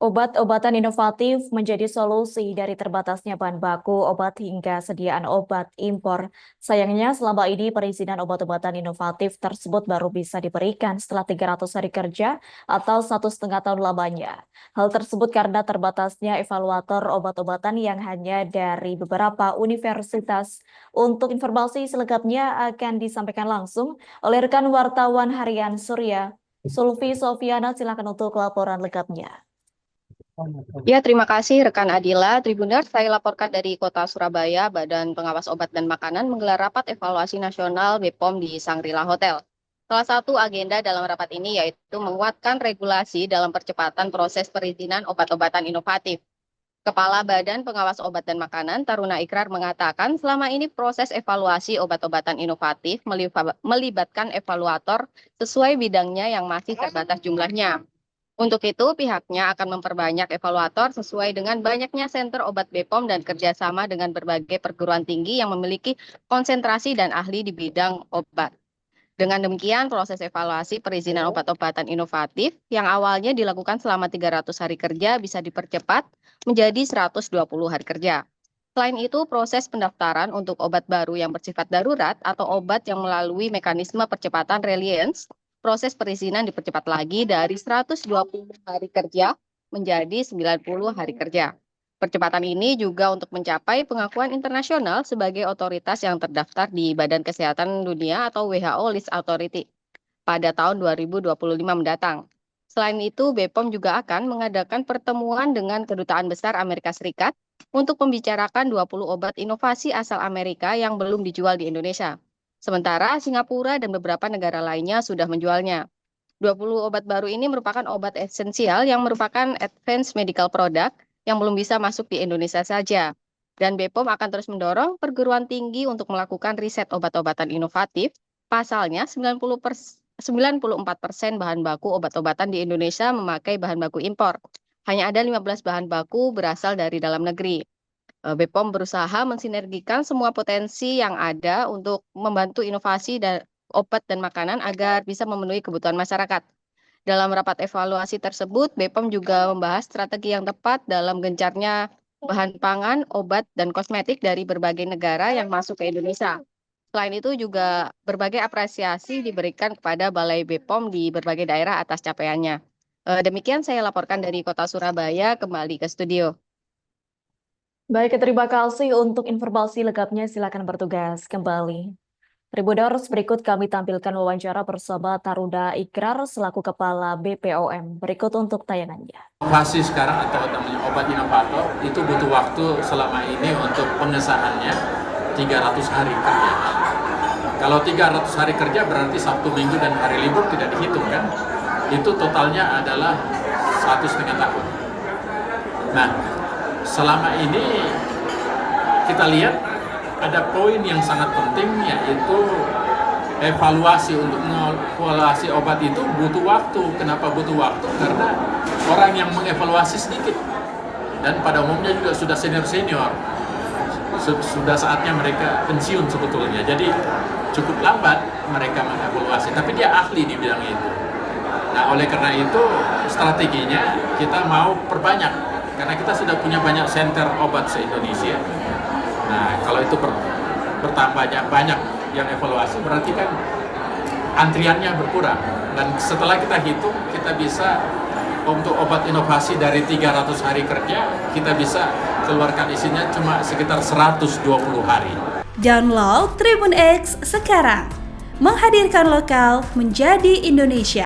Obat-obatan inovatif menjadi solusi dari terbatasnya bahan baku obat hingga sediaan obat impor. Sayangnya selama ini perizinan obat-obatan inovatif tersebut baru bisa diberikan setelah 300 hari kerja atau 1,5 tahun lamanya. Hal tersebut karena terbatasnya evaluator obat-obatan yang hanya dari beberapa universitas. Untuk informasi selengkapnya akan disampaikan langsung oleh rekan wartawan harian Surya. Sulfi Sofiana, silakan untuk laporan lengkapnya. Ya, terima kasih rekan Adila. Tribuners, saya laporkan dari Kota Surabaya, Badan Pengawas Obat dan Makanan menggelar rapat evaluasi nasional BPOM di Shangri-La Hotel. Salah satu agenda dalam rapat ini yaitu menguatkan regulasi dalam percepatan proses perizinan obat-obatan inovatif. Kepala Badan Pengawas Obat dan Makanan, Taruna Ikrar, mengatakan selama ini proses evaluasi obat-obatan inovatif melibatkan evaluator sesuai bidangnya yang masih terbatas jumlahnya. Untuk itu, pihaknya akan memperbanyak evaluator sesuai dengan banyaknya senter obat BPOM dan kerjasama dengan berbagai perguruan tinggi yang memiliki konsentrasi dan ahli di bidang obat. Dengan demikian, proses evaluasi perizinan obat-obatan inovatif yang awalnya dilakukan selama 300 hari kerja bisa dipercepat menjadi 120 hari kerja. Selain itu, proses pendaftaran untuk obat baru yang bersifat darurat atau obat yang melalui mekanisme percepatan reliance, proses perizinan dipercepat lagi dari 120 hari kerja menjadi 90 hari kerja. Percepatan ini juga untuk mencapai pengakuan internasional sebagai otoritas yang terdaftar di Badan Kesehatan Dunia atau WHO List Authority pada tahun 2025 mendatang. Selain itu, BPOM juga akan mengadakan pertemuan dengan Kedutaan Besar Amerika Serikat untuk membicarakan 20 obat inovasi asal Amerika yang belum dijual di Indonesia. Sementara Singapura dan beberapa negara lainnya sudah menjualnya. 20 obat baru ini merupakan obat esensial yang merupakan advanced medical product yang belum bisa masuk di Indonesia saja. Dan BPOM akan terus mendorong perguruan tinggi untuk melakukan riset obat-obatan inovatif. Pasalnya 94% bahan baku obat-obatan di Indonesia memakai bahan baku impor. Hanya ada 15 bahan baku berasal dari dalam negeri. BPOM berusaha mensinergikan semua potensi yang ada untuk membantu inovasi dan obat dan makanan agar bisa memenuhi kebutuhan masyarakat. Dalam rapat evaluasi tersebut, BPOM juga membahas strategi yang tepat dalam gencarnya bahan pangan, obat, dan kosmetik dari berbagai negara yang masuk ke Indonesia. Selain itu juga berbagai apresiasi diberikan kepada Balai BPOM di berbagai daerah atas capaiannya. Demikian saya laporkan dari Kota Surabaya, kembali ke studio. Baik, terima kasih untuk informasi lengkapnya. Silakan bertugas kembali. Tribuners, berikut kami tampilkan wawancara bersama Taruna Ikrar selaku Kepala BPOM. Berikut untuk tayangannya. Inovasi sekarang atau namanya obat inovator itu butuh waktu selama ini untuk pengesahannya 300 hari kerja. Kalau 300 hari kerja berarti Sabtu, Minggu, dan hari libur tidak dihitung kan? Itu totalnya adalah 1,5 tahun. Nah, selama ini kita lihat ada poin yang sangat penting, yaitu evaluasi. Untuk mengevaluasi obat itu butuh waktu. Kenapa butuh waktu? Karena orang yang mengevaluasi sedikit, dan pada umumnya juga sudah senior-senior. Sudah saatnya mereka pensiun sebetulnya, jadi cukup lambat mereka mengevaluasi, tapi dia ahli di bidang itu. Nah, oleh karena itu strateginya kita mau perbanyak, karena kita sudah punya banyak center obat se-Indonesia. Nah, kalau itu bertambahnya banyak yang evaluasi, berarti kan antriannya berkurang. Dan setelah kita hitung, kita bisa untuk obat inovasi dari 300 hari kerja, kita bisa keluarkan isinya cuma sekitar 120 hari. Download Tribun X sekarang, menghadirkan lokal menjadi Indonesia.